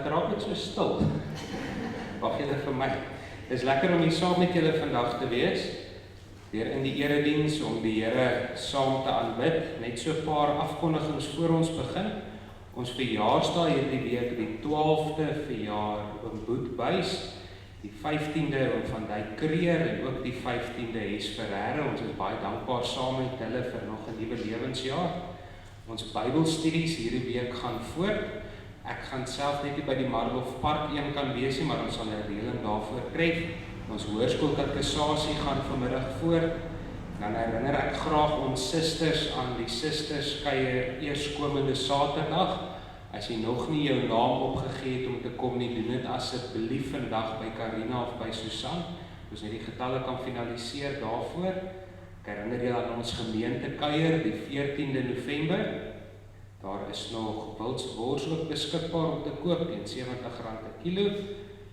Wat raak dit so stil? Wag julle vir my. Dit is lekker om hier saam met julle vandag te wees. Weer in die erediens om die Here saam te aanbid. Net so 'n paar afkondigings voor ons begin. Ons verjaarsdag hierdie week, die 12de verjaar oom Boet Buys, die 15de oom Van Dijk Kreer en ook die 15de Hes Ferreira. Ons is baie dankbaar saam met hulle vir nog 'n nuwe lewensjaar. Ons Bybelstudies hierdie week gaan voort. Ek gaan self net nie by die Marlof Park een kan wees nie, maar ons sal 'n reëling daarvoor tref. Ons hoërskoolkatekisasie gaan vanmiddag voort. Dan herinner ek graag ons susters aan die susterskuier eerskomende Saterdag. As jy nog nie jou naam opgegee het om te kom nie, doen dit asseblief vandag by Karina of by Susan. Ons net die getalle kan finaliseer daarvoor. Ek herinner julle aan ons gemeentekuier die 14de November. Daar is nog wildwors ook beskikbaar om te koop teen R70 'n kilo.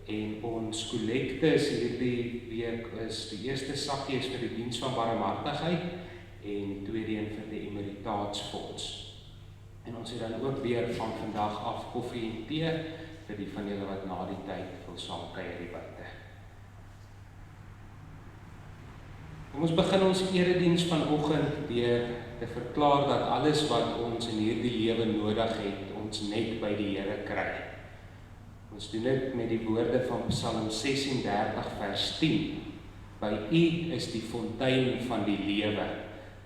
En ons kollektes hierdie week is die eerste sakkie is vir die diens van barmhartigheid en die tweede een vir die Emeritaatsfonds. En ons het dan ook weer van vandag af koffie en tee vir die van julle wat na die tyd wil saam kuier hier buite. Kom ons begin ons erediens vanoggend deur te verklaar dat alles wat ons in hierdie lewe nodig het, ons net by die Here kry. Ons doen dit met die woorde van Psalm 36 vers 10. By U is die fontein van die lewe,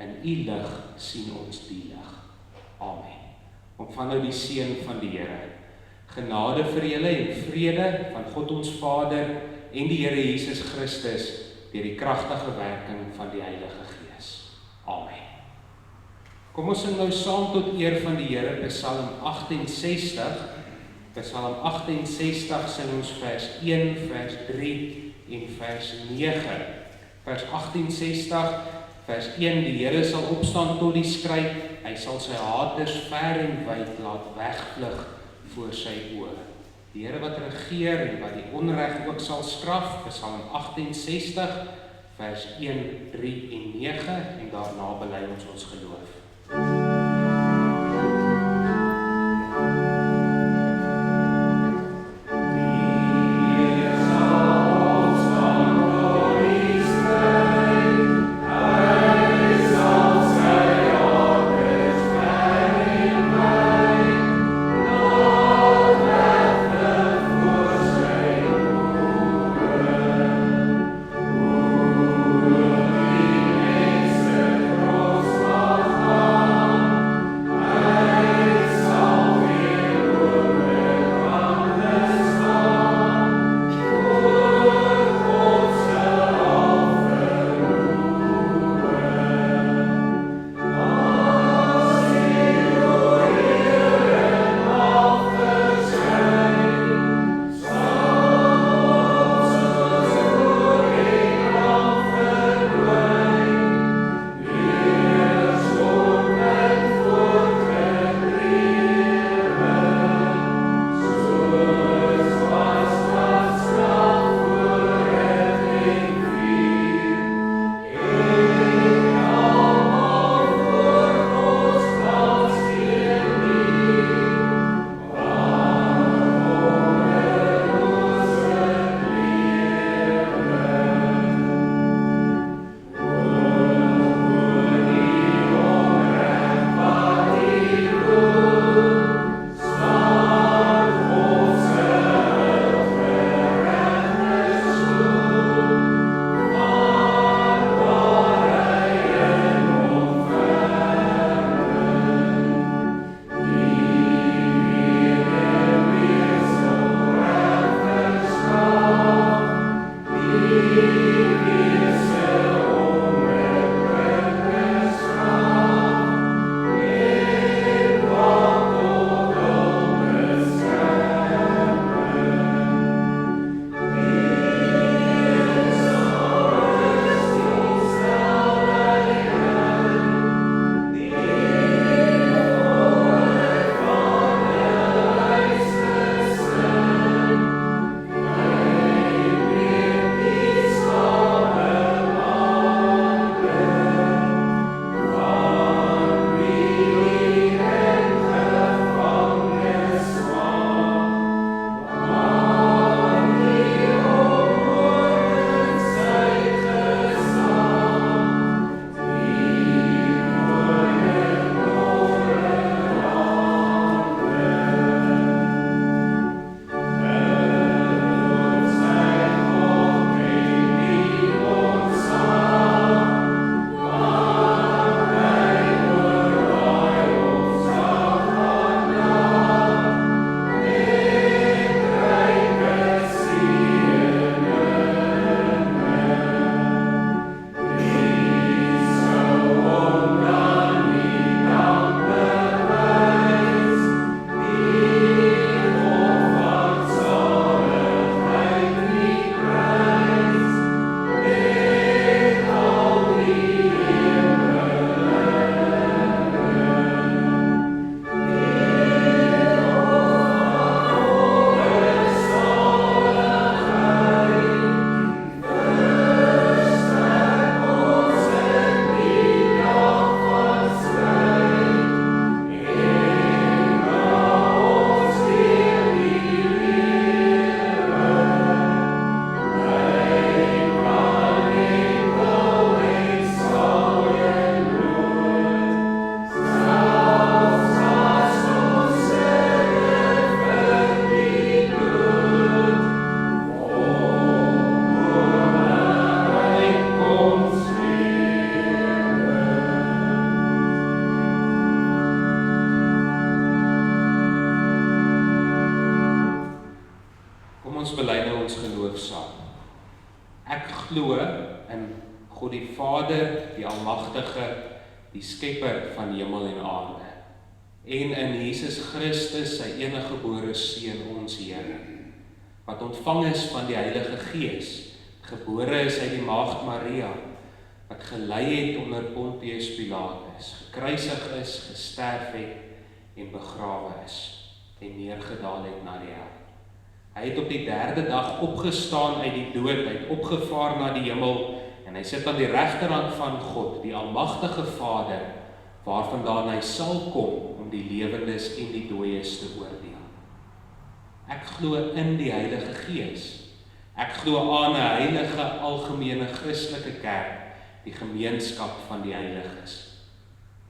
in U lig sien ons die lig. Amen. Ontvang nou die seën van die Here. Genade vir julle en vrede van God ons Vader en die Here Jesus Christus deur die kragtige werking van die Heilige Gees. Amen. Kom ons sing nou saam tot eer van die Here Psalm 68. Psalm 68 sing ons vers 1, vers 3 en vers 9. Vers 68, vers 1, die Here sal opstaan tot die stryd, hy sal sy haters ver en wyd laat wegvlug voor sy oë. Die Here wat regeer en wat die onreg ook sal straf, Psalm 68, vers 1, 3 en 9, en daarna bely ons geloof. Oh ons bely nou ons geloof saam. Ek glo in God die Vader, die Almagtige, die Skepper van hemel en aarde, en in Jesus Christus, sy eniggebore Seun, ons Here, wat ontvang is van die Heilige Gees, gebore is uit die Maagd Maria, wat gelei het onder Pontius Pilatus, gekruisig is, gesterf het en begrawe is, en neergedaal het na die hel. Hy het op die 3de dag opgestaan uit die dood, hy het opgevaar na die hemel, en hy sit aan die regterhand van God, die Almagtige Vader, waarvandaan hy sal kom om die lewendes en die dooies te oordeel. Ek glo in die Heilige Gees. Ek glo aan 'n heilige, algemene Christelike kerk, die gemeenskap van die heiliges,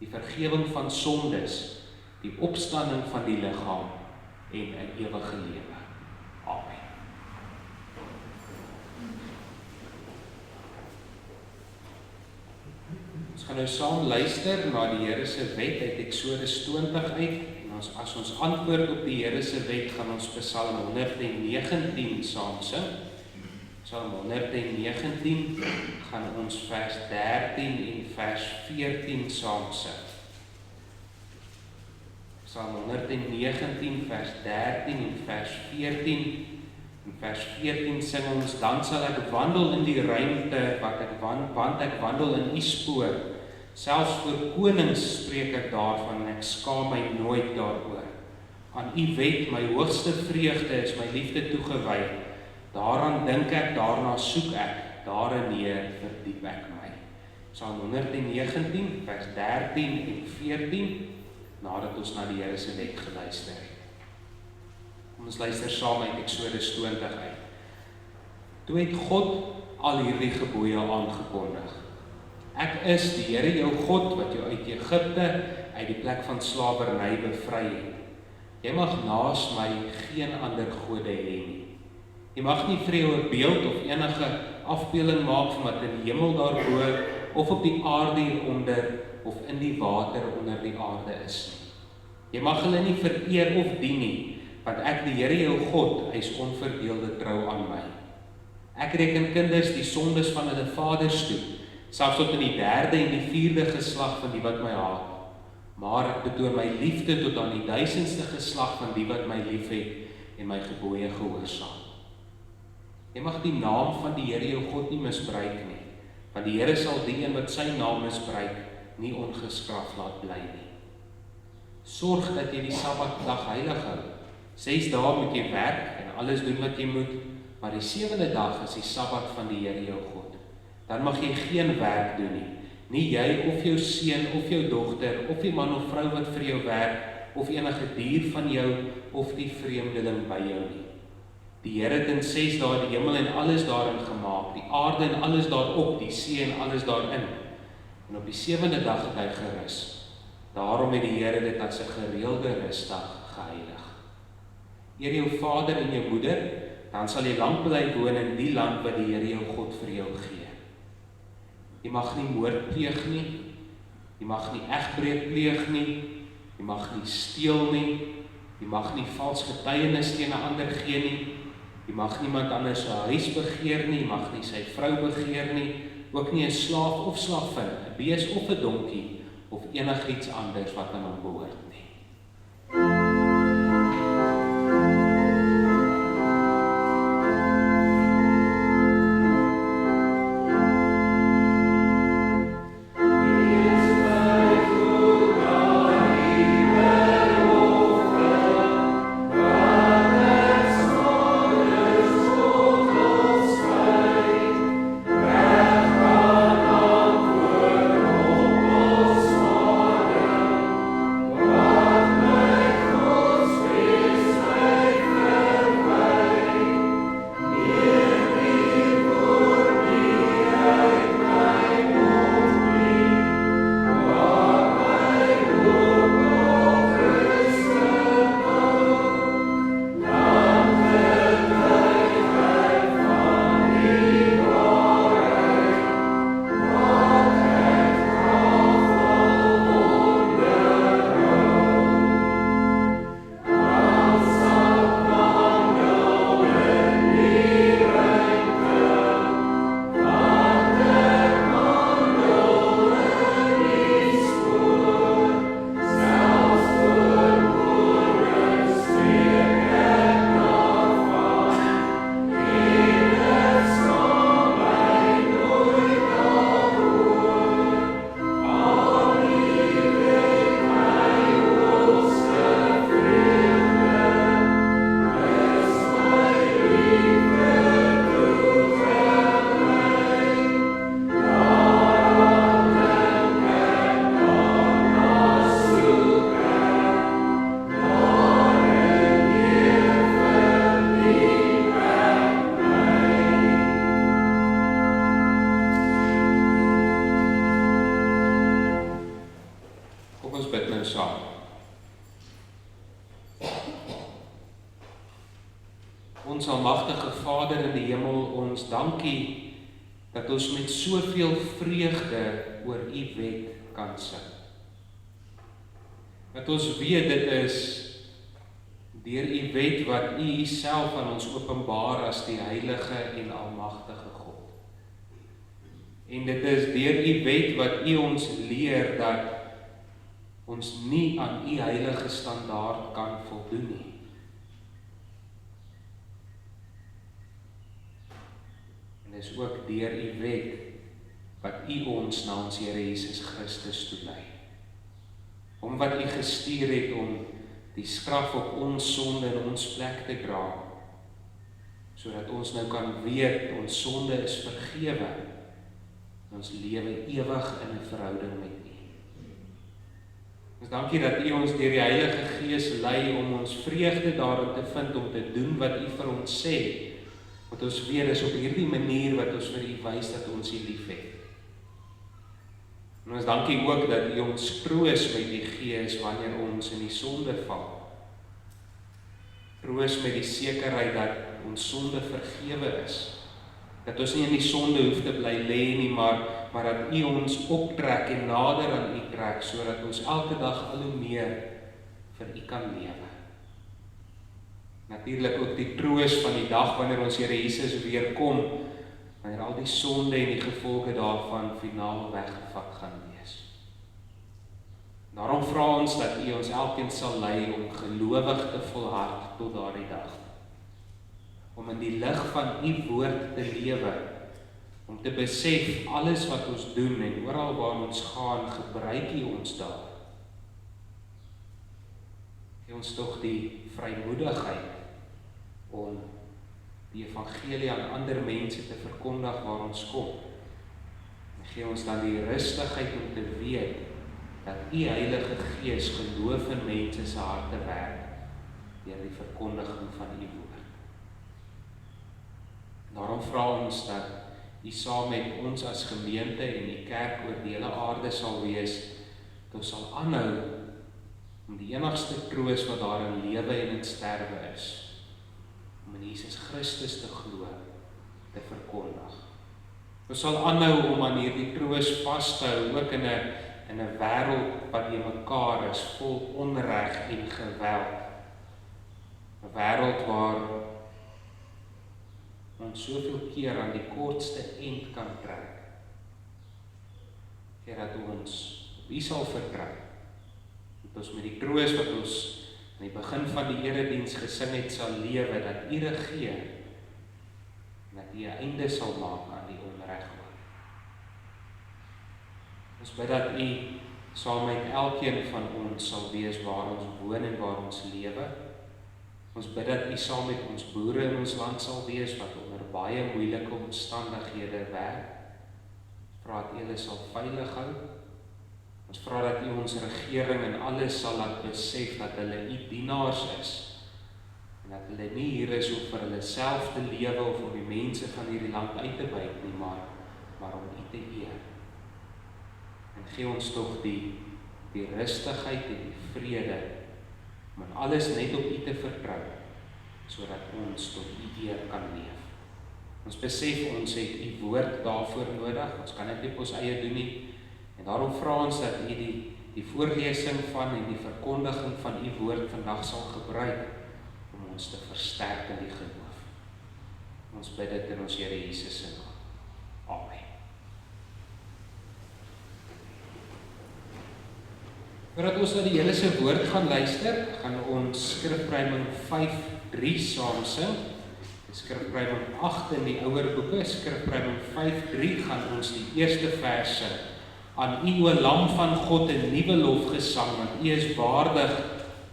die vergifnis van sondes, die opstanding van die liggaam en 'n ewige lewe. Amen. Ons gaan nou saam luister na die Here se wet uit Eksodus 20 uit, en as ons antwoord op die Here se wet, gaan ons Psalm 119 saam sing. Psalm 119 gaan ons vers 13 en vers 14 saam sing. Psalm 119 vers 13 en vers 14. In vers 14 sing ons, dan sal ek wandel in die ruimte, want ek wandel in u spoor. Selfs voor konings spreek ek daarvan, en ek skaam my nooit daaroor. Aan u wet, my hoogste vreugde, is my liefde toegewy. Daaraan dink ek, daarna soek ek, daarin verdiep ek my. Psalm 119 vers 13 en 14, nadat ons na die Here se wet geluister het. Ons luister saam uit Eksodus 20 uit. Toe het God al hierdie gebooie aangekondig. Ek is die Here jou God, wat jou uit Egipte, uit die plek van slawerny bevry het. Jy mag naas my geen ander gode hê nie. Jy mag nie vir jou 'n beeld of enige afbeelding maak van wat in die hemel daarbo, of op die aarde hieronder, of in die water onder die aarde is nie. Jy mag hulle nie vereer of dien nie, want ek, die Here jou God, hy is onverdeelde trou aan my. Ek reken kinders die sondes van hulle vaders toe, selfs tot in die 3de en die 4de geslag van die wat my haat. Maar ek betoon my liefde tot aan die 1000ste geslag van die wat my liefhet en my gebooie gehoorsaam. Jy mag die naam van die Here jou God nie misbruik nie, want die Here sal die een wat sy naam misbruik nie ongestraf laat bly nie. Sorg dat jy die Sabbatdag heilig hou. 6 dae moet jy werk en alles doen wat jy moet, maar die 7de dag is die Sabbat van die Here jou God. Dan mag jy geen werk doen nie. Nie jy of jou seun of jou dogter of die man of vrou wat vir jou werk of enige dier van jou of die vreemdeling by jou nie. Die Here het in 6 dae die hemel en alles daarin gemaak, die aarde en alles daarop, die see en alles daarin. En op die 7de dag het hy gerus. Daarom het die Here dit as 'n gereelde rusdag geheilig. Eer jou vader en jou moeder, dan sal jy lank bly woon in die land wat die Here jou God vir jou gee. Jy mag nie moord pleeg nie, jy mag nie egbreek pleeg nie, jy mag nie steel nie, jy mag nie vals getuienis teen 'n ander gee nie, jy mag niemand anders se huis begeer nie, jy mag nie sy vrou begeer nie, ook nie 'n slaaf of slavin, 'n bees of 'n donkie, of enigiets anders wat aan hom behoort nie. Wow. Ons almagtige Vader in die hemel, ons dankie dat ons met soveel vreugde oor U wet kan sing. Dat ons weet dit is deur U wet wat U self aan ons openbaar as die heilige en almagtige God. En dit is deur U wet wat U ons leer dat ons nie aan U heilige standaard kan voldoen nie. En dis ook deur U wet wat U ons na ons Here Jesus Christus toe lei. Hom wat U gestuur het om die straf op ons sonde in ons plek te dra, sodat ons nou kan weet ons sonde is vergewe, en ons lewe ewig in 'n verhouding met U. Ons dankie dat U ons deur die Heilige Gees lei om ons vreugde daarin te vind om te doen wat U vir ons sê, want ons weet is op hierdie manier wat ons vir U wys dat ons U liefhet. En ons dankie ook dat U ons troos met die Gees wanneer ons in die sonde val. Troos met die sekerheid dat ons sonde vergewe is. Dat ons nie in die sonde hoef te bly lê nie, maar dat U ons optrek en nader aan U trek, sodat ons elke dag al hoe meer vir U kan lewe. Natuurlik ook die troos van die dag wanneer ons Here Jesus weer kom, wanneer al die sonde en die gevolge daarvan finaal weggevat gaan wees. Daarom vra ons dat U ons elkeen sal lei om gelowig te volhard tot daardie dag. Om in die lig van U woord te lewe, om te besef alles wat ons doen en oral waar ons gaan, gebruik U ons daar. Gee ons tog die vrymoedigheid om die evangelie aan ander mense te verkondig waar ons kom. En gee ons dan die rustigheid om te weet dat U Heilige Gees geloof in mense se harte werk deur die verkondiging van U woord. Daarom vra ons dat U saam met ons as gemeente en die kerk oor die hele aarde sal wees, dat ons sal aanhou om die enigste troos wat daar in lewe en in sterwe is, om in Jesus Christus te glo, te verkondig. Ons sal aanhou om aan hierdie troos vas te hou, ook in 'n wêreld wat die mekaar is, vol onreg en geweld. 'n Wêreld waar ons soveel keer aan die kortste eind kan trek. Gee dat ons op U sal vertrou, dat ons met die troos wat ons aan die begin van die erediens gesing het sal lewe, dat U regeer, en dat U 'n einde sal maak aan die onreg. Ons bid dat U saam met elkeen van ons sal wees waar ons woon en waar ons lewe. Ons bid dat U saam met ons boere in ons land sal wees wat onder baie moeilike omstandighede werk. Ons vra dat U hulle sal veilig hou. Ons vra dat U ons regering en alles sal laat besef dat hulle U dienaars is. En dat hulle nie hier is om vir hulle self te lewe of om die mense van hierdie land uit te buit nie, maar om U te eer. En gee ons tog die rustigheid en die vrede om in alles net op U te vertrou, sodat ons tot U eer kan leef. Ons besef ons het U woord daarvoor nodig, ons kan dit nie op ons eie doen nie, en daarom vra ons dat U die voorlesing van en die verkondiging van U woord vandag sal gebruik om ons te versterk in die geloof. Ons bid dit in ons Here Jesus se naam. Amen. Voordat ons na die Here se woord gaan luister, gaan ons skrifruiming 5:3 saam sing. Skrifruiming 8 in die ouer boeke, skrifruiming 5:3 gaan ons die eerste vers sing. Aan U, o Lam van God, 'n nuwe lofgesang, want U is waardig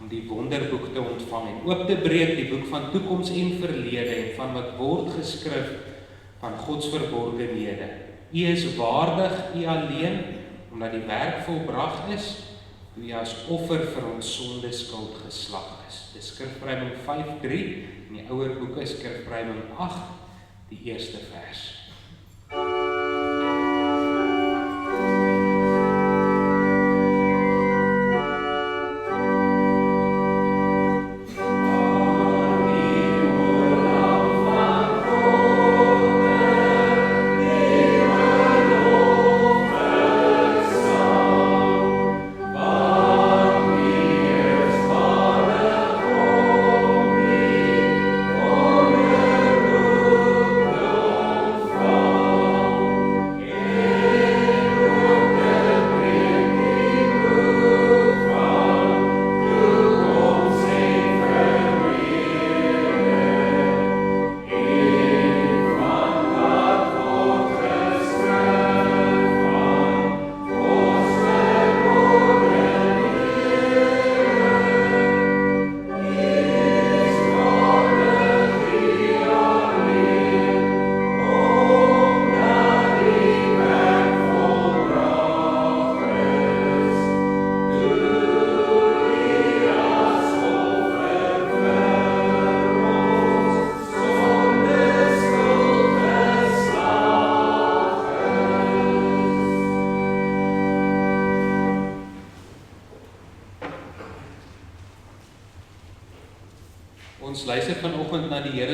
om die wonderboek te ontvang en oop te breek die boek van toekoms en verlede en van wat word geskrif van Gods verborgenhede. U is waardig, U alleen, omdat die werk volbrag is, toe U as offer vir ons sonde skuld geslag is. Dis skrifruiming 5:3 in die ouer boeke, skrifruiming 8, die eerste vers. Amen.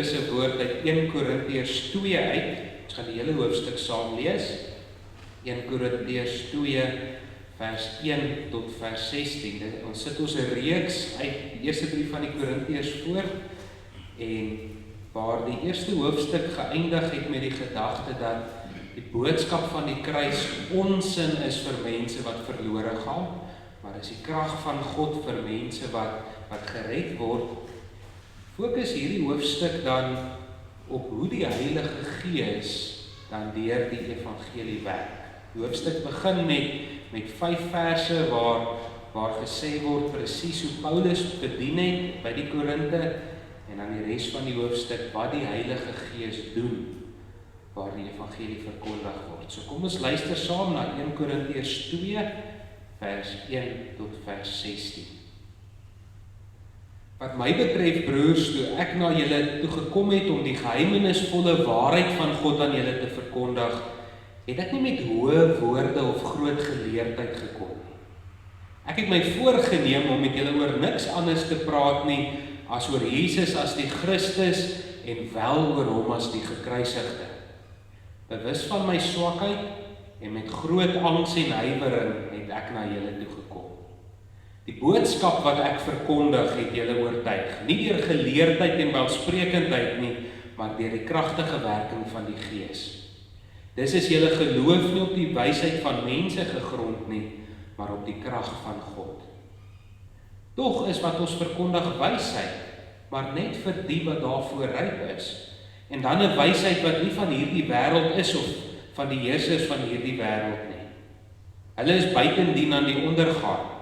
se woord uit 1 Korintiërs 2 uit. Ons gaan die hele hoofstuk saam lees. 1 Korintiërs 2 vers 1 tot vers 16. Ons sit ons 'n reeks uit die eerste brief van die Korintiërs voor en waar die eerste hoofstuk geëindig het met die gedagte dat die boodskap van die kruis onsin is vir mense wat verlore gaan, maar is die krag van God vir mense wat gered word. Fokus hierdie hoofstuk dan op hoe die Heilige Gees dan deur die evangelie werk. Die hoofstuk begin met 5 verse waar gesê word presies hoe Paulus bedien het by die Korinte en dan die res van die hoofstuk wat die Heilige Gees doen waar die evangelie verkondig word. So kom ons luister saam na 1 Korintiërs 2 vers 1 tot vers 16. Wat my betref, broers, toe ek na julle toe gekom het om die geheimenisvolle waarheid van God aan julle te verkondig, het ek nie met hoë woorde of groot geleerdheid gekom nie. Ek het my voorgenem om met julle oor niks anders te praat nie as oor Jesus as die Christus en wel oor hom as die gekruisigde. Bewus van my swakheid en met groot angs en huiwering het ek na julle toe gekom. Die boodskap wat ek verkondig het julle oortuig, nie deur geleerdheid en welsprekendheid nie, maar deur die kragtige werking van die Gees. Dis is julle geloof nie op die wysheid van mense gegrond nie, maar op die krag van God. Tog is wat ons verkondig wysheid, maar net vir die wat daarvoor ryp is, en dan 'n wysheid wat nie van hierdie wêreld is of van die heersers van hierdie wêreld nie. Hulle is buitendien aan die ondergaan.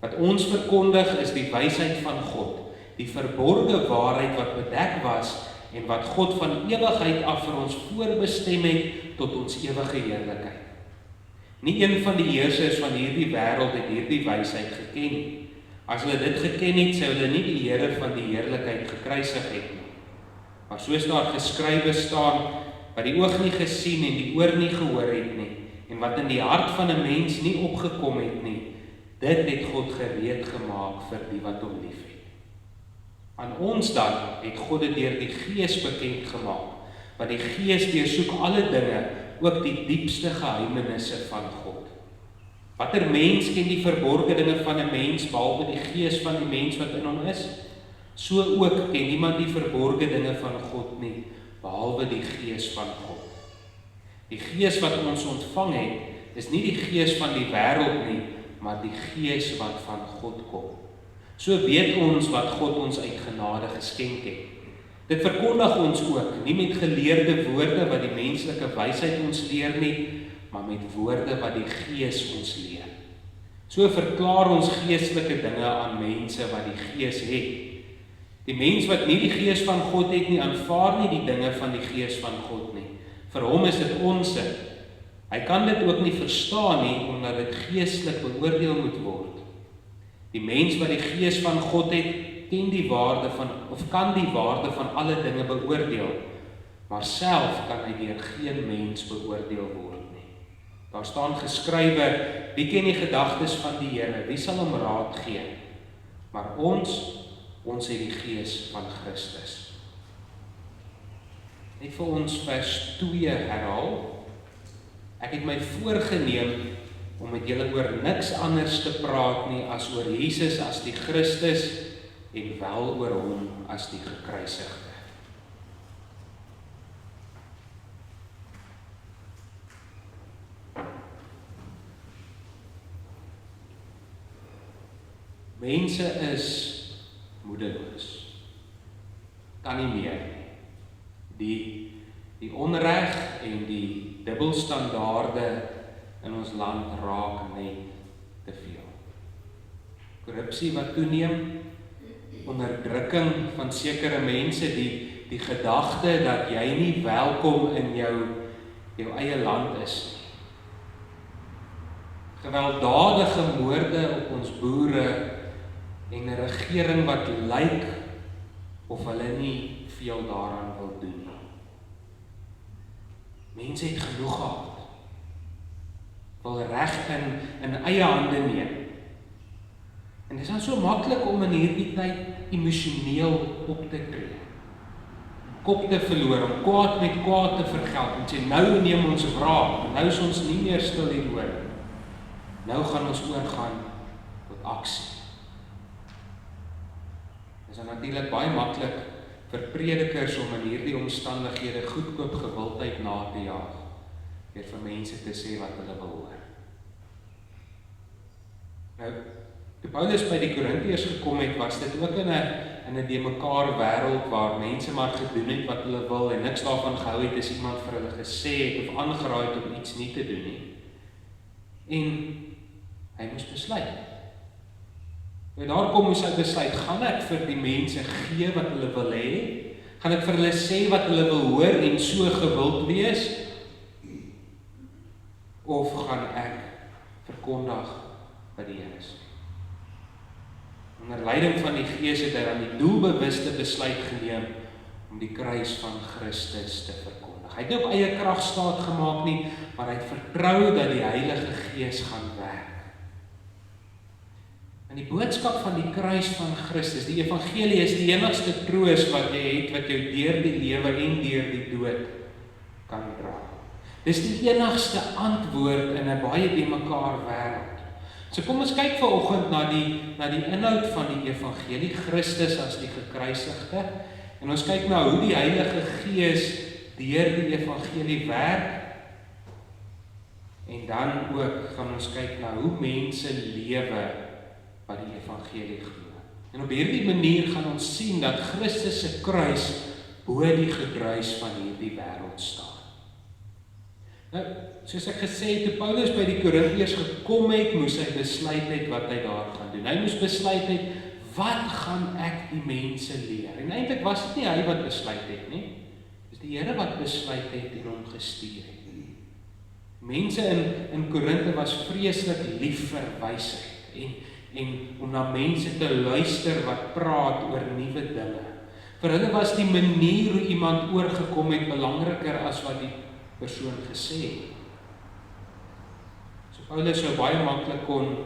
Wat ons verkondig is die wysheid van God, die verborgde waarheid wat bedek was en wat God van ewigheid af vir ons voorbestem het tot ons ewige heerlikheid. Nie een van die heersers van hierdie wêreld het hierdie wysheid geken nie. As hulle dit geken het, sou hulle nie die Here van die heerlikheid gekruisig het nie. Maar soos daar geskrywe staan, wat die oog nie gesien en die oor nie gehoor het nie, en wat in die hart van 'n mens nie opgekom het nie, dit het God gereed gemaak vir die wat hom liefhet. Aan ons dan het God dit deur die Gees bekend gemaak, want die Gees deursoek alle dinge, ook die diepste geheimenisse van God. Watter mens ken die verborgde dinge van 'n mens behalwe die Gees van die mens wat in hom is? So ook ken niemand die verborgde dinge van God nie, behalwe die Gees van God. Die Gees wat ons ontvang het, is nie die Gees van die wêreld nie, maar die Gees wat van God kom. So weet ons wat God ons uit genade geskenk het. Dit verkondig ons ook, nie met geleerde woorde wat die menslike wysheid ons leer nie, maar met woorde wat die Gees ons leer. So verklaar ons geestelike dinge aan mense wat die Gees het. Die mens wat nie die Gees van God het nie, aanvaar nie die dinge van die Gees van God nie. Vir hom is dit onsin. Hy kan dit ook nie verstaan nie, omdat dit geestelik beoordeel moet word. Die mens wat die Gees van God het, kan die waarde van alle dinge beoordeel, maar self kan hy deur geen mens beoordeel word nie. Daar staan geskrywe, wie ken die gedagtes van die Here, wie sal hom raad gee? Maar ons het die Gees van Christus. Net vir ons vers 2 herhaal. Ek het my voorgenem om met julle oor niks anders te praat nie as oor Jesus as die Christus en wel oor hom as die gekruisigde. Mense is moedeloos. Kan nie meer nie. Die onreg en die dubbelstandaarde in ons land raak net te veel. Korrupsie wat toeneem, onderdrukking van sekere mense, die gedagte dat jy nie welkom in jou eie land is nie. Gewelddadige moorde op ons boere en 'n regering wat lyk of hulle nie veel daaraan wil doen nie. Mense het genoeg gehad. Wil reg in eie hande neem. En dit is dan so maklik om in hierdie tyd emosioneel op te tree. kop te verloor, om kwaad met kwaad te vergeld, en sê, nou neem ons wraak, nou is ons nie meer stil hieroor. Nou gaan ons oorgaan tot aksie. Dit is natuurlik baie maklik vir predikers om in hierdie omstandighede goedkoop gewildheid na te jaag, deur vir mense te sê wat hulle wil hoor. Nou, toe Paulus by die Korintiërs gekom het, was dit ook in 'n de mekaar wêreld waar mense maar gedoen het wat hulle wil en niks daarvan gehou het as iemand vir hulle gesê het of aangeraai het om iets nie te doen nie. En hy moes besluit. En daar kom moes hy besluit, gaan ek vir die mense gee wat hulle wil hê? Gaan ek vir hulle sê wat hulle wil hoor en so gewild wees? Of gaan ek verkondig wat die Here sê? Onder leiding van die Gees het hy dan die doelbewuste besluit geneem om die kruis van Christus te verkondig. Hy het nie op eie krag staat gemaak nie, maar hy het vertrou dat die Heilige Gees gaan werk. En die boodskap van die kruis van Christus, die evangelie, is die enigste troos wat jy het, wat jou deur die lewe en deur die dood kan dra. Dis die enigste antwoord in 'n baie de mekaar wêreld. So kom ons kyk vanoggend na die inhoud van die evangelie, Christus as die gekruisigde, en ons kyk na hoe die Heilige Gees deur die evangelie werk, en dan ook gaan ons kyk na hoe mense lewe wat die evangelie glo. En op hierdie manier gaan ons sien dat Christus se kruis bo die gedruis van hierdie wêreld staan. Nou, soos ek gesê het, toe Paulus by die Korintiërs gekom het, moes hy besluit het wat hy daar gaan doen. Hy moes besluit het, wat gaan ek die mense leer? En eintlik was dit nie hy wat besluit het nie. Dis die Here wat besluit het en hom gestuur het. Mense in Korinthe was vreeslik lief vir wysheid en om na mense te luister wat praat oor nuwe dinge. Vir hulle was die manier hoe iemand oorgekom het belangriker as wat die persoon gesê het. So Paulus sou baie maklik kon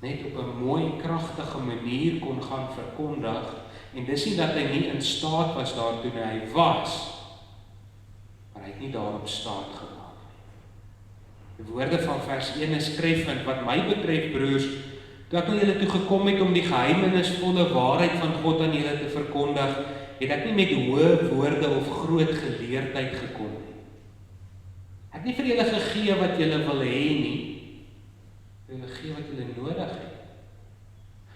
net op 'n mooi, kragtige manier kon gaan verkondig, en dis nie dat hy nie in staat was daartoe nie, hy was, maar hy het nie daarop staat gemaak nie. Die woorde van vers 1 is treffend, wat my betref, broers, toe ek na julle toe gekom het om die geheimenisvolle waarheid van God aan julle te verkondig, het ek nie met hoë woorde of groot geleerdheid gekom nie. Ek het nie vir julle gegee wat julle wil hê nie, julle gee wat julle nodig het.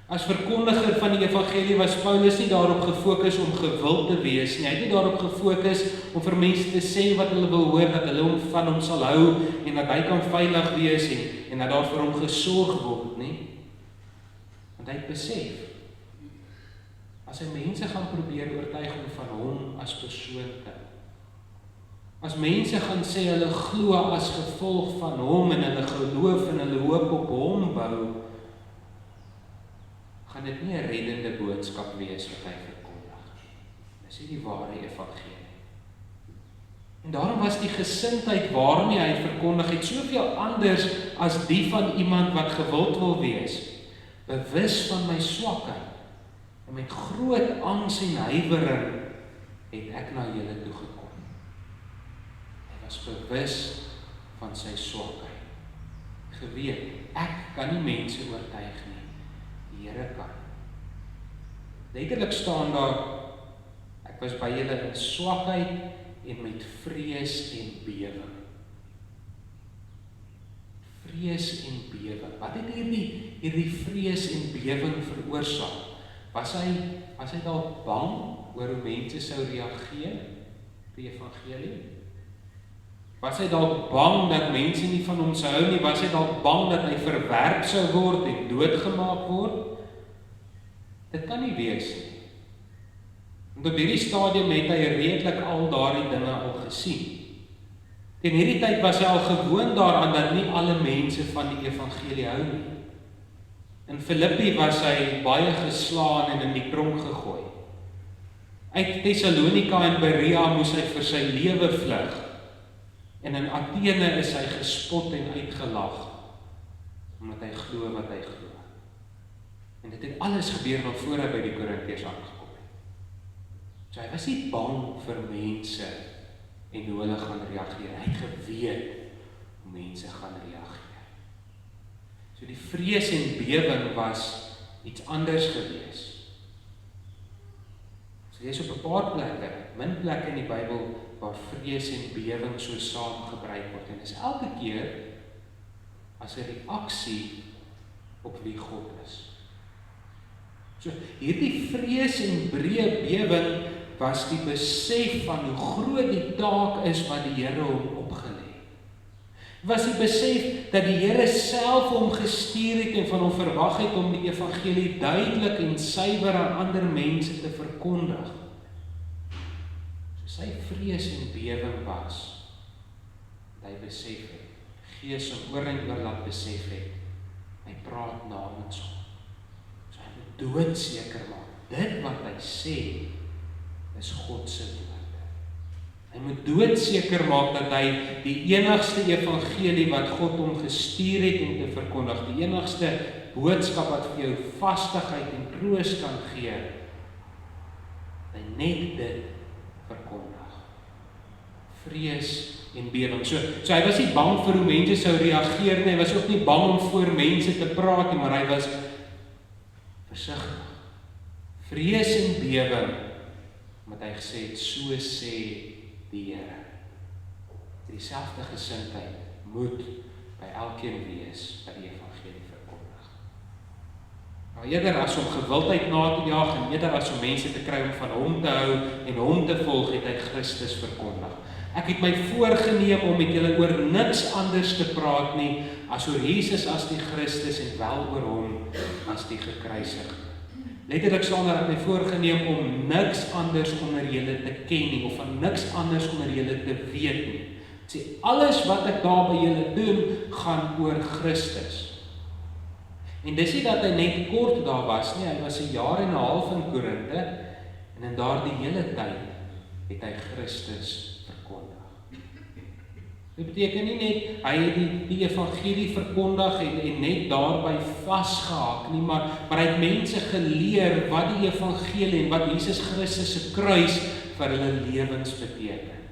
As verkondiger van die evangelie was Paulus nie daarop gefokus om gewild te wees nie. Hy het nie daarop gefokus om vir mense te sê wat hulle wil hoor, dat hulle van hom sal hou en dat hy kan veilig wees en dat daar vir hom gesorg word nie. Want hy het besef, as hy mense gaan probeer oortuig om van hom as persoon te, as mense gaan sê hulle glo as gevolg van hom en hulle geloof en hulle hoop op hom bou, gaan dit nie 'n reddende boodskap wees wat hy verkondig. Dis nie die ware evangelie. En daarom was die gesindheid waarmee hy verkondig het soveel anders as die van iemand wat gewild wil wees, bewus van my swakheid, en met groot angs en huiwering het ek na julle toe gekom. Bewus van sy swakheid. Geweet, ek kan nie mense oortuig nie. Die Here kan. Letterlik staan daar, ek was by julle in swakheid en met vrees en bewering. Vrees en bewering. Wat het hierdie vrees en bewering veroorsaak? Was hy dalk bang oor hoe mense sou reageer op die evangelie? Was hy dalk bang dat mense nie van hom sou hou nie? Was hy dalk bang dat hy verwerp sou word en doodgemaak word? Dit kan nie wees nie. Want op hierdie stadium het hy redelik al daardie dinge al gesien. Teen hierdie tyd was hy al gewoon daaraan dat nie alle mense van die evangelie hou nie. In Filippi was hy baie geslaan en in die tronk gegooi. Uit Thessalonika en Berea moes hy vir sy lewe vlug. En in Athene is hy gespot en uitgelag, omdat hy glo wat hy glo. En dit het alles gebeur nog voor hy by die Korintiërs aangekom het. So hy was nie bang vir mense en hoe hulle gaan reageer. Hy het geweet hoe mense gaan reageer. So die vrees en bewering was iets anders gewees. So lees op 'n paar plekke, min plekke in die Bybel waar vrees en bewering so saam gebruik word. En dis elke keer as 'n reaksie op wie God is. So hierdie vrees en bewering was die besef van hoe groot die taak is wat die Here hom opgelê het. Was die besef dat die Here self hom gestuur het en van hom verwag het om die evangelie duidelik en suiwer aan ander mense te verkondig. So sy vrees en bewering was, dat hy besef het, Gees hom oor en oor laat besef het, hy praat namens hom. So hy moet doodseker maak, dit wat hy sê, is God se woorde. Hy moet doodseker maak dat hy die enigste evangelie wat God hom gestuur het om te verkondig, die enigste boodskap wat vir jou vastigheid en troos kan gee, hy net dit verkondig. Vrees en bewering. So hy was nie bang vir hoe mense sou reageer nie, hy was ook nie bang om voor mense te praat nie, maar hy was versigtig. Vrees en bewering, omdat hy gesê het, so sê die Here. Dieselfde gesindheid moet by elkeen wees by die evangelie verkondig. Nou eerder as om gewildheid na te jaag en eerder as om mense te kry om van hom te hou en hom te volg, het hy Christus verkondig. Ek het my voorgeneem om met julle oor niks anders te praat nie as oor Jesus as die Christus en wel oor hom as die gekruisigde. Letterlik staan daar, ek het my voorgeneem om niks anders onder julle te ken nie of van niks anders onder julle te weet nie. Sê alles wat ek daar by julle doen, gaan oor Christus. En dis nie dat hy net kort daar was nie, hy was 'n jaar en 'n half in Korinthe en in daardie hele tyd het hy Christus verkondig. Dit beteken nie net hy het die evangelie verkondig en net daarby vasgehaak nie, maar hy het mense geleer wat die evangelie en wat Jesus Christus se kruis vir hulle lewens beteken.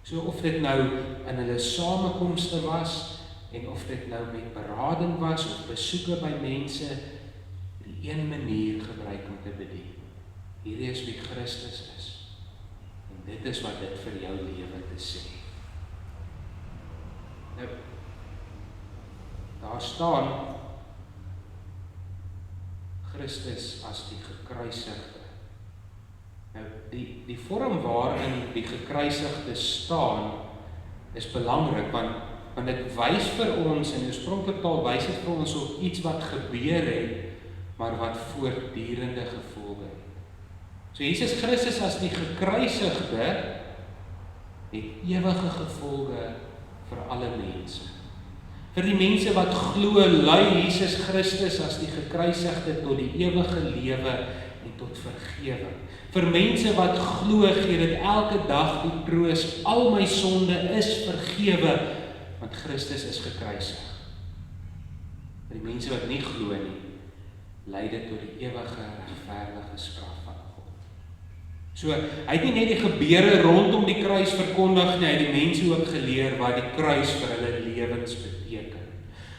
So of dit nou in hulle samekomste was en of dit nou met berading was of besoeke by mense, die een manier gebruik om te bedien. Hierdie is wie Christus is. En dit is wat dit vir jou lewe te sê. Nou, daar staan Christus as die gekruisigde. Nou, die vorm waarin die gekruisigde staan is belangrik, want dit wys vir ons, en in oorspronklike taal wys dit vir ons op iets wat gebeur het, maar wat voortdurende gevolge het. So Jesus Christus as die gekruisigde het ewige gevolge vir alle mense. Vir die mense wat glo, lei Jesus Christus as die gekruisigde tot die ewige lewe en tot vergewing. Vir mense wat glo, gee dit elke dag die troos, al my sonde is vergewe, want Christus is gekruisig. Vir die mense wat nie glo nie, lei dit tot die ewige regverdige straf van God. So, hy het nie net die gebeure rondom die kruis verkondig nie, hy het die mense ook geleer wat die kruis vir hulle lewens beteken.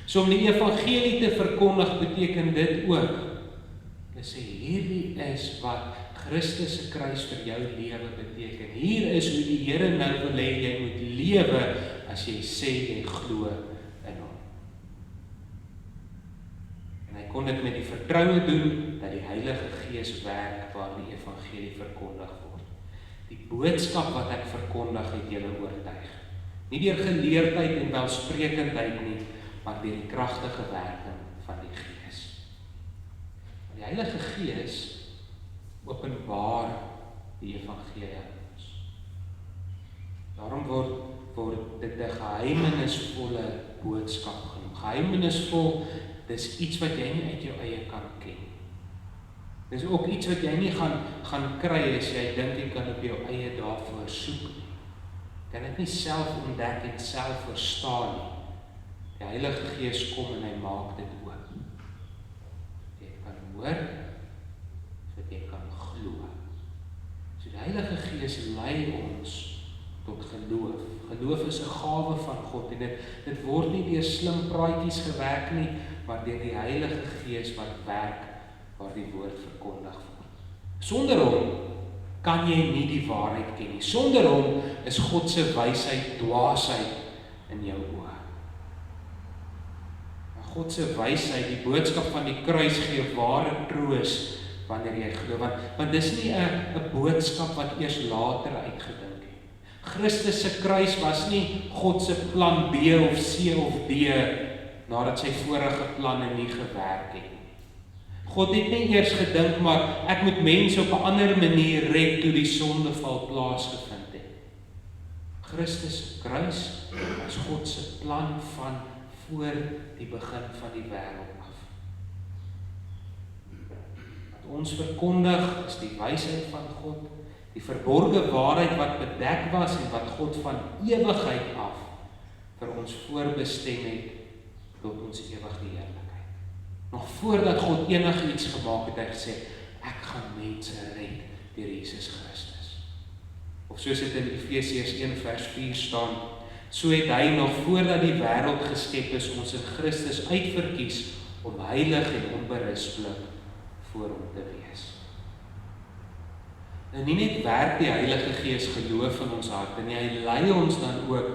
So om die evangelie te verkondig beteken dit ook. Hy sê, hierdie is wat Christus se kruis vir jou lewe beteken. Hier is hoe die Here nou wil hê jy moet lewe as jy sê jy glo in hom. En hy kon dit met die vertroue doen dat die Heilige Gees werk waar die evangelie verkondig word. Die boodskap wat ek verkondig het julle oortuig. Nie deur geleerdheid en welsprekendheid nie, maar deur die kragtige werking van die Gees. Die Heilige Gees openbaar die evangelie aan ons. Daarom word dit 'n geheimenisvolle boodskap genoem. Geheimenisvol, dis iets wat jy nie uit jou eie kan ken. Dis ook iets wat jy nie gaan kry as jy dink jy kan op jou eie daarvoor soek. Kan dit nie self ontdek en self verstaan nie. Die Heilige Gees kom en hy maak dit oop. Jy kan hoor, sodat jy kan glo. Heilige Gees lei ons tot geloof. Geloof is 'n gawe van God en dit word nie deur slim praatjies gewerk nie, maar deur die Heilige Gees wat werk waar die woord verkondig word. Sonder hom kan jy nie die waarheid ken nie. Sonder hom is God se wysheid dwaasheid in jou oë. God se wysheid, die boodskap van die kruis gee ware troos wanneer jy glo, want dis nie 'n boodskap wat eers later uitgedink het. Christus se kruis was nie God se plan B of C of D nadat sy vorige planne nie gewerk het. God het nie eers gedink, maar ek moet mense op 'n ander manier red toe die sondeval plaasgevind het. Christus se kruis was God se plan van voor die begin van die wêreld af. Wat ons verkondig is die wysheid van God, die verborgde waarheid wat bedek was en wat God van ewigheid af vir ons voorbestem het tot ons ewige heerlikheid. Nog voordat God enigiets gemaak het, hy gesê, ek gaan mense red deur Jesus Christus. Of soos dit in Efesiërs 1 vers 4 staan, so het hy nog voordat die wêreld geskep is, ons in Christus uitverkies om heilig en onberispelik voor hom te wees. En nie net werk die Heilige Gees geloof in ons harte nie, hy lei ons dan ook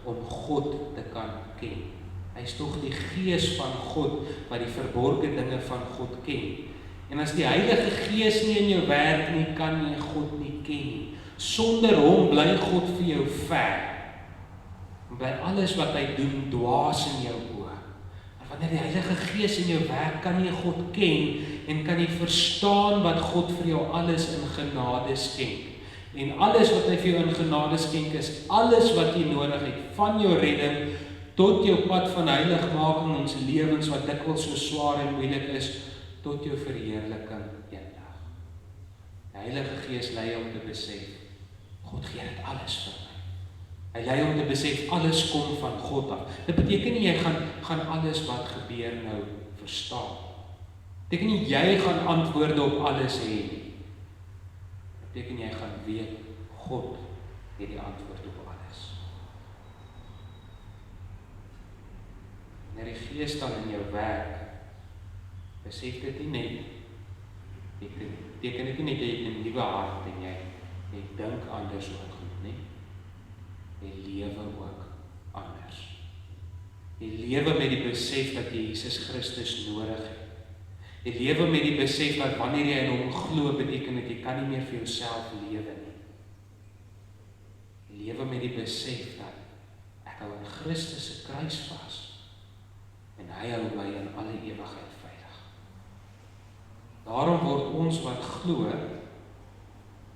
om God te kan ken. Hy is tog die Gees van God wat die verborgde dinge van God ken. En as die Heilige Gees nie in jou werk nie, kan jy God nie ken nie. Sonder hom bly God vir jou ver. By alles wat hy doen, dwaas in jou oë. Maar wanneer die Heilige Gees in jou werk, kan jy God ken en kan jy verstaan wat God vir jou alles in genade skenk. En alles wat hy vir jou in genade skenk is alles wat jy nodig het, van jou redding tot jou pad van heiligmaking in ons lewens wat dikwels so swaar en moeilik is, tot jou verheerliking eendag. Die Heilige Gees lei om te besef, God gee dit alles vir my. Hy lei om te besef, alles kom van God af. Dit beteken nie jy gaan alles wat gebeur nou verstaan. Dit beteken nie jy gaan antwoorde op alles hê nie. Dit beteken jy gaan weet, God het die antwoord op alles. Wanneer die Gees dan in jou werk, besef dit nie net, dit beteken dit nie net jy het 'n nuwe hart en jy dink anders oor goed nie. Jy lewe ook anders. Jy lewe met die besef dat jy Jesus Christus nodig het. Jy lewe met die besef dat wanneer jy in hom glo, beteken dit jy kan nie meer vir jouself lewe nie. Jy lewe met die besef dat ek hou aan Christus se kruis vas en hy hou my in alle ewigheid veilig. Daarom word ons wat glo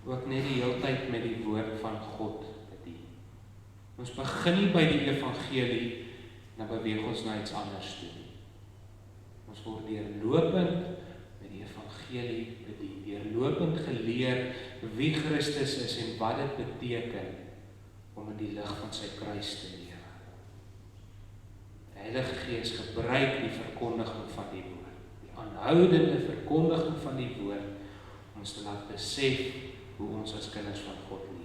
ook net die hele tyd met die woord van God bedien. Ons begin nie by die evangelie en dan beweeg ons na iets anders toe. Ons word deurlopend met die evangelie bedien, deurlopend geleer wie Christus is en wat dit beteken om in die lig van sy kruis te lewe. Die Heilige Gees gebruik die verkondiging van die woord, die aanhoudende verkondiging van die woord, om ons te laat besef hoe ons as kinders van God lewe.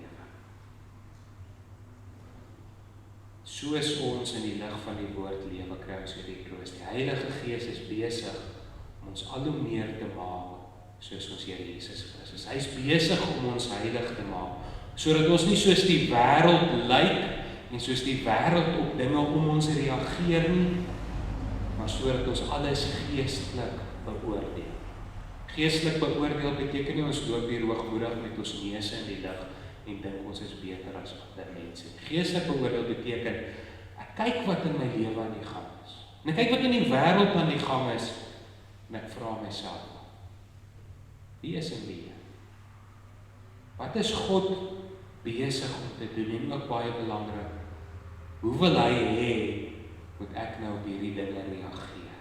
Soos ons in die lig van die woord lewe, kry ons hierdie troos. Die Heilige Gees is besig om ons al hoe meer te maak soos ons Here Jesus Christus. Hy is besig om ons heilig te maak, sodat ons nie soos die wêreld lyk en soos die wêreld op dinge om ons reageer nie, maar sodat ons alles geestelik beoordeel. Geestelik beoordeel beteken nie ons loop hier hoogmoedig met ons neuse in die lug en dink ons is beter as ander mense. Geestelik beoordeel beteken, ek kyk wat in my lewe aan die gang is. En ek kyk wat in die wêreld aan die gang is, en ek vra myself, wie is in wie? Wat is God besig om te doen? En ook baie belangrik, hoe wil hy hê, moet ek nou op hierdie dinge reageer?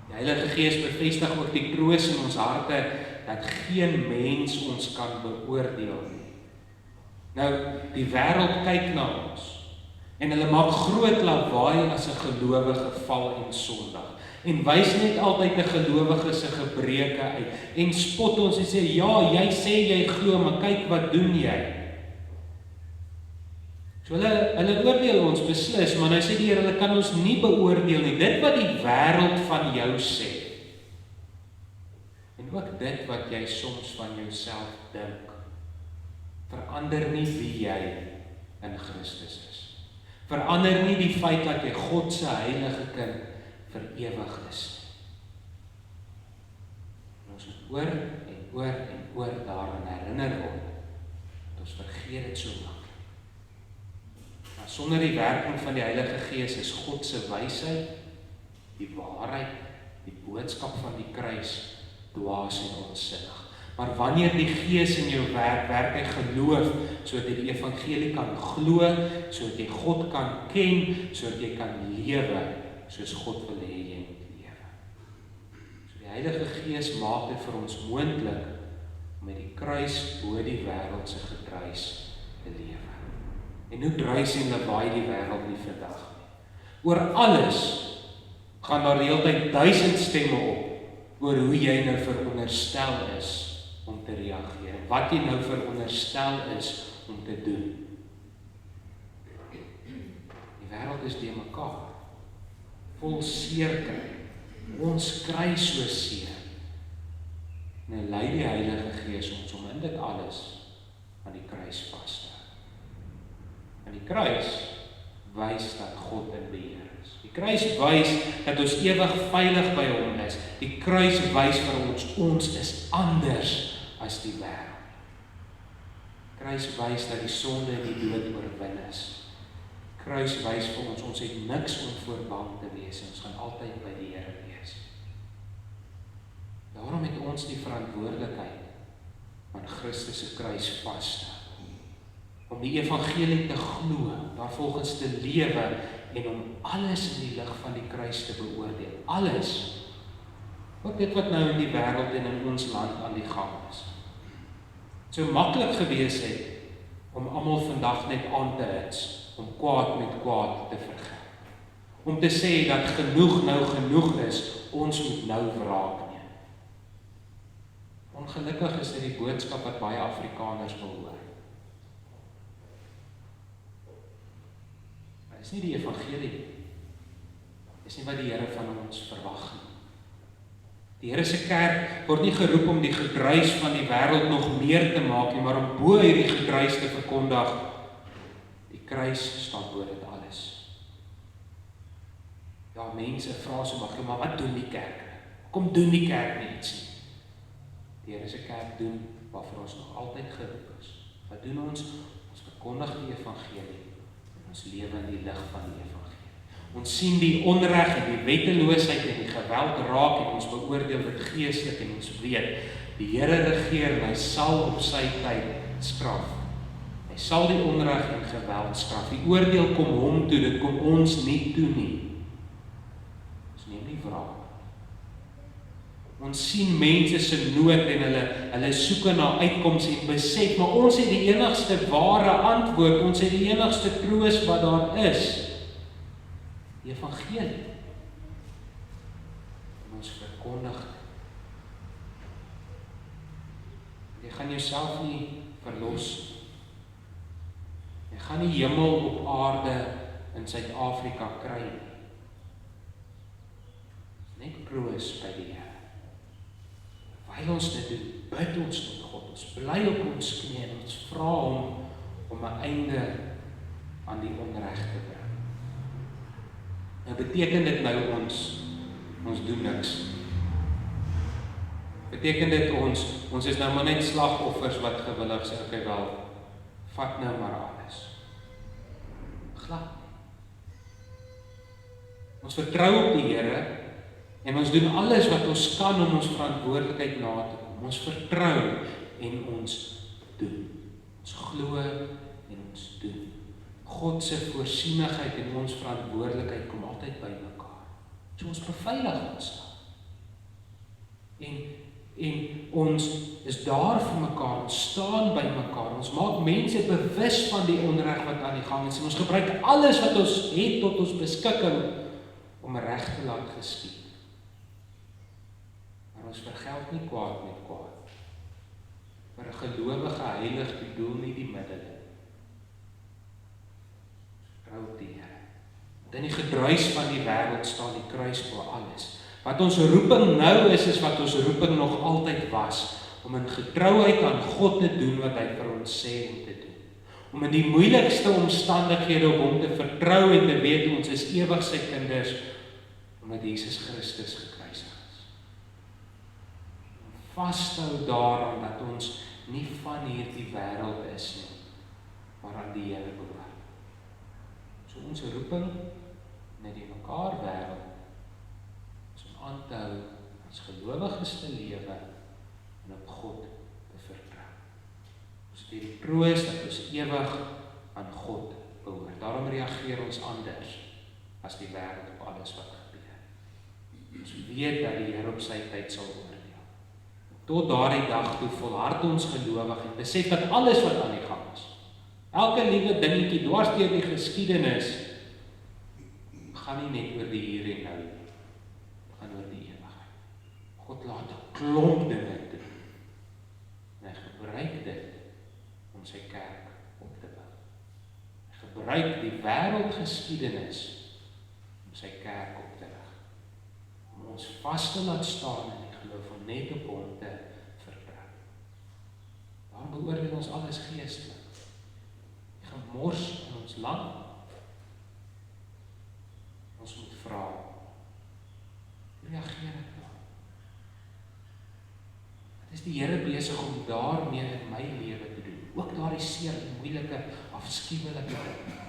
Die Heilige Gees bevestig ook die troos in ons harte, dat geen mens ons kan beoordeel nie. Nou, die wêreld kyk na ons, en hulle maak groot lawaai as 'n gelowige val en sondig. en wys net altyd 'n gelowige se gebreke uit en spot ons en sê ja, jy sê jy glo, maar kyk wat doen jy. So hulle oordeel ons beslis, maar nou sê die Here, hulle kan ons nie beoordeel nie. Dit wat die wêreld van jou sê, en ook dit wat jy soms van jouself dink, verander nie wie jy in Christus is. Verander nie die feit dat jy God se heilige kind vir ewig is. En ons moet oor en oor en oor daaraan herinner word, dat ons vergeet dit so maklik. Maar sonder die werking van die Heilige Gees is God se wysheid, die waarheid, die boodskap van die kruis, dwaas en onsinnig. Maar wanneer die Gees in jou werk hy geloof, sodat jy die evangelie kan glo, sodat jy God kan ken, sodat jy kan lewe, soos God wil hê jy moet lewe. So die Heilige Gees maak dit vir ons moontlik, om met die kruis bo die wêreld se gedruis te lewe. En hoe druis en lawaai die wêreld nie vandag nie. Oor alles gaan daar die hele tyd 1000 stemme op, oor hoe jy nou veronderstel is om te reageer, en wat jy nou veronderstel is om te doen. Die wêreld is die mekaar, vol seerkry, ons kry so seer. Nou lei die Heilige Gees ons om in dit alles aan die kruis vas te hou. En die kruis wys dat God in beheer is. Die kruis wys dat ons ewig veilig by hom is. Die kruis wys vir ons is anders as die wêreld. Die kruis wys dat die sonde en die dood oorwin is. Die kruis wys vir ons het niks om voor bang te wees, en ons gaan altyd by die Here wees. Daarom het ons die verantwoordelikheid om Christus se kruis vas te hou, om die evangelie te glo, daarvolgens te lewe en om alles in die lig van die kruis te beoordeel. Alles. Ook dit wat nou in die wêreld en in ons land aan die gang is. So maklik gewees het om almal vandag net aan te hits, om kwaad met kwaad te vergeld. Om te sê dat genoeg nou genoeg is, ons moet nou wraak neem. Ongelukkig is dit die boodskap wat baie Afrikaners wil hoor. Maar dit is nie die evangelie. Dit is nie wat die Here van ons verwag nie. Die Here se kerk word nie geroep om die gedruis van die wêreld nog meer te maak nie, maar om bo hierdie gedruis te verkondig. Die kruis staan bo dit alles. Ja, mense vra so maklik, maar wat doen die kerk? Kom doen die kerk nie iets nie. Die Here se kerk doen waarvoor ons nog altyd geroep is. Wat doen ons? Ons verkondig die evangelie en ons lewe in die lig van die evangelie. Ons sien die onreg en die wetteloosheid en die geweld raak en ons beoordeel dit geestelik en ons weet, die Here regeer en hy sal op sy tyd straf. Hy sal die onreg en geweld straf. Die oordeel kom hom toe, dit kom ons nie toe nie. Ons neem nie wraak. Ons sien mense se nood en hulle soek na uitkoms en besef, maar ons het die enigste ware antwoord, ons het die enigste troos wat daar is. Die evangelie. En ons verkondig. Jy gaan jouself nie verlos. Jy gaan nie hemel op aarde in Suid-Afrika kry nie. Net troos by die Here. Terwyl ons dit doen, bid ons tot God. Ons bly op ons knie en ons vra hom om 'n einde aan die onreg te bring. Nou beteken dit nou ons doen niks. Beteken dit ons is nou maar net slagoffers wat gewillig sê, okay wel, vat nou maar alles. Glad. Ons vertrou op die Here en ons doen alles wat ons kan om ons verantwoordelikheid na te kom. Ons vertrou en ons doen. Ons glo en ons doen. God se voorsienigheid en ons verantwoordelikheid kom altyd by mekaar. So ons beveilig ons. En ons is daar vir mekaar, ons staan by mekaar, ons maak mense bewus van die onreg wat aan die gang is en ons gebruik alles wat ons het tot ons beskikking om reg te laat geskied. ons vergeld nie kwaad met kwaad. Vir 'n gelowige heilig bedoel nie die middele. Vertrou op die Here. Want in die gedruis van die wêreld staan die kruis bo alles. Wat ons roeping nou is wat ons roeping nog altyd was, om in getrouheid aan God te doen wat hy vir ons sê om te doen. Om in die moeilikste omstandighede op hom te vertrou en te weet ons is ewig sy kinders, omdat Jesus Christus gekruisig is. Om vas te hou daaraan dat ons nie van hierdie wêreld is nie, maar aan die Here behoort. So ons roeping in die mekaar wêreld is om aan te hou as gelowiges te lewe en op God te vertrou. Ons het die troos dat ons ewig aan God behoort. Daarom reageer ons anders as die wêreld op alles wat gebeur. Ons weet dat die Here op sy tyd sal oordeel. Tot daardie dag toe volhard ons gelowig en besef dat alles wat aan die gang is, elke liewe dingetjie dwars deur die geskiedenis, gaan nie net oor die hier en nou, gaan oor die ewigheid. God laat 'n klomp dinge doen. En hy gebruik dit om sy kerk op te bou. Hy gebruik die wêreldgeskiedenis om sy kerk op te rig. Om ons vas te laat staan in die geloof om net op hom te vertrou. Daarom beoordeel ons alles geestelik. Die gemors in ons land. Ons moet vra, hoe reageer ek nou? Wat is die Here besig om daarmee in my lewe te doen? Ook daardie seer en moeilike, afskuwelike ding.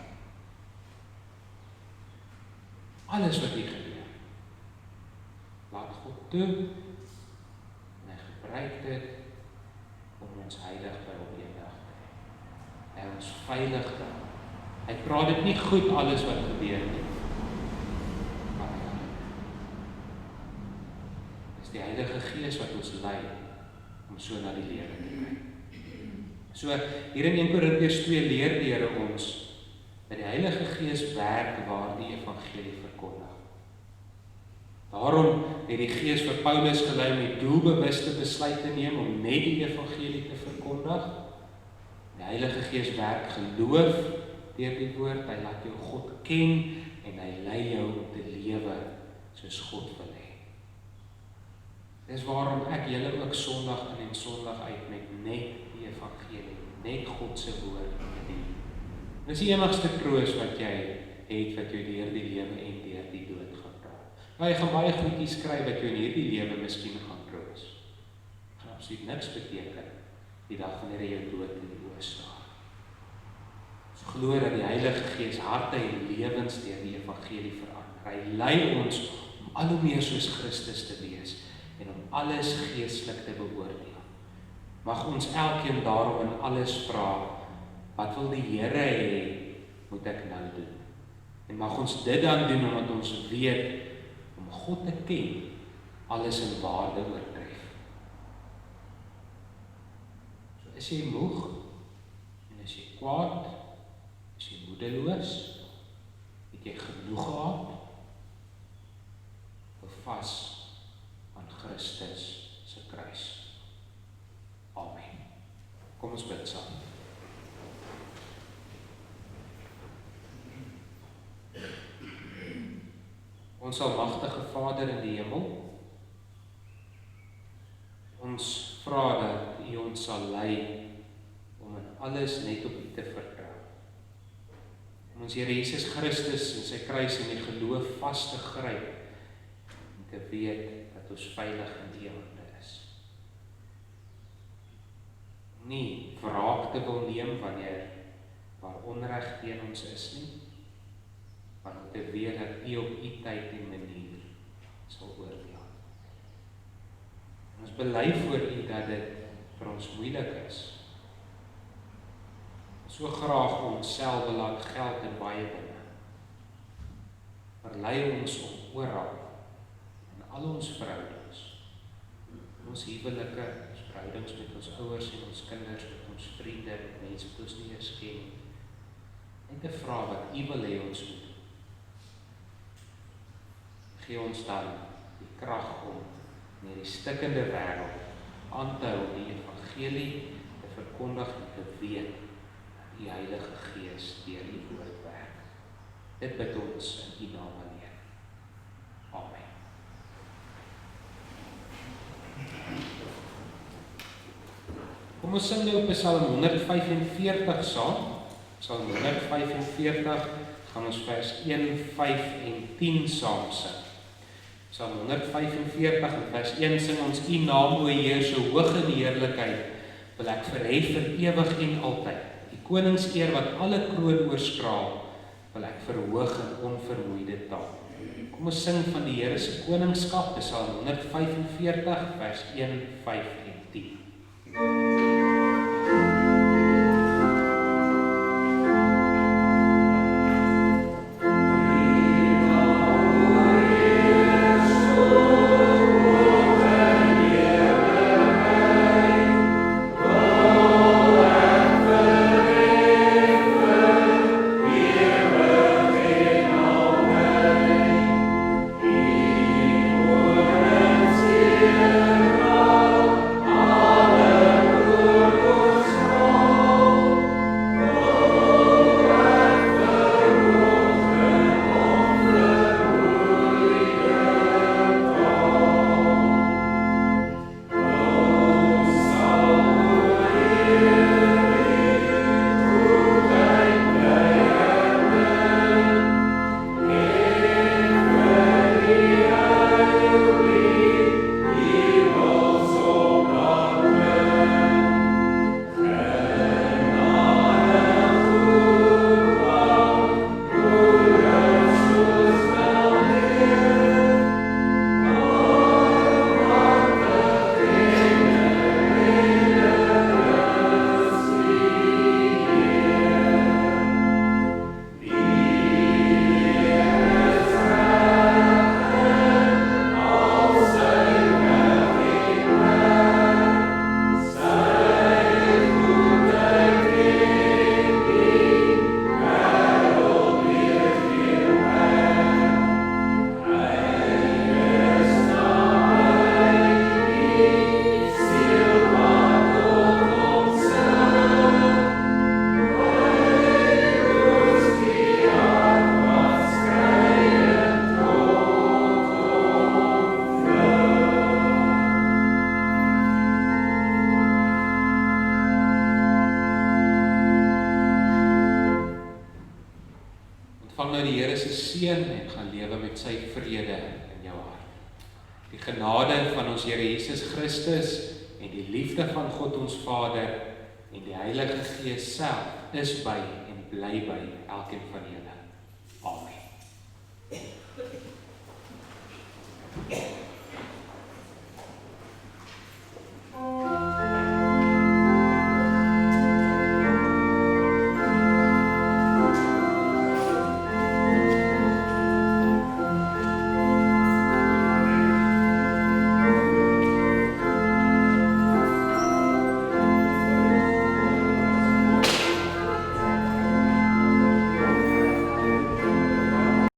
Alles wat hier gebeur, laat God toe en hy gebruik dit om ons heilig by hom eendag te hê. Hy ons veilig te hou. Hy praat dit nie goed alles wat gebeur nie. Dis die Heilige Gees wat ons lei om so na die lewe te kyk. So hier in 1 Korintiërs 2 leer die Here ons dat die Heilige Gees werk waar die evangelie verkondig. Daarom het die Gees vir Paulus gelei om die doelbewuste besluit te neem om net die evangelie te verkondig. Die Heilige Gees werk geloof deur die woord, hy laat jou God ken en hy lei jou om te lewe soos God wil hê. Dis waarom ek julle ook Sondag in en Sondag uit met net die evangelie, net God se woord bedien. Dis die enigste troos wat jy het wat jou deur die lewe en deur die dood gaan dra. Nou, jy gaan baie goedjies skryf wat jou in hierdie lewe miskien gaan troos. Dit gaan absoluut niks beteken die dag wanneer jy jou dood in die oë staar. Ons glo dat die Heilige Gees harte en lewens deur die evangelie verander. Hy lei ons om al hoe meer soos Christus te wees en om alles geestelik te beoordeel. Mag ons elkeen daarom in alles vra, wat wil die Here hê, moet ek nou doen? En mag ons dit dan doen omdat ons weet om God te ken, alles in waarde oortref. So is jy moeg en is jy kwaad, is jy moedeloos, het jy genoeg gehad, hou vas aan Christus se kruis. Amen. Kom ons bid saam. Ons almagtige Vader in die hemel, ons vra dat U ons sal lei om in alles net op U te vertrou. Om ons Here Jesus Christus en sy kruis in die geloof vas te gryp en te weet dat ons veilig in U hande is. Nie wraak te wil neem wanneer waar onreg teen ons is nie, maar om te weet dat U op U tyd en manier sal oordeel. En ons bely voor U dat dit vir ons moeilik is. So graag onsself wil laat geld in baie dinge. Verlei ons om oral in al ons verhoudings, ons huwelike, ons verhoudings met ons ouers en ons kinders, met ons vriende, met mense wat ons nie eens ken, en te vra wat U wil hê ons moet doen. Gee ons dan die krag om en hierdie stikkende wêreld aan te hou die evangelie te verkondig en te weet dat die Heilige Gees deur die woord werk. Dit bid ons in U naam alleen. Amen. Kom ons sing nou Psalm 145 saam. Psalm 145 gaan ons vers 1, 5 en 10 saam sing. Psalm 145 en vers 1 sing ons: U naam, o Heer, so hoog in heerlikheid, wil ek verhef vir ewig en altyd. Die koningseer wat alle kroon oorstraal, wil ek verhoog in onvermoeide taal. Kom ons sing van die Here se koningskap, Psalm 145 vers 1, 5 en 10. Ontvang nou die Here se seën en gaan lewe met sy vrede in jou hart. Die genade van ons Here Jesus Christus en die liefde van God ons Vader en die Heilige Gees self is by en bly by elkeen van julle. Amen.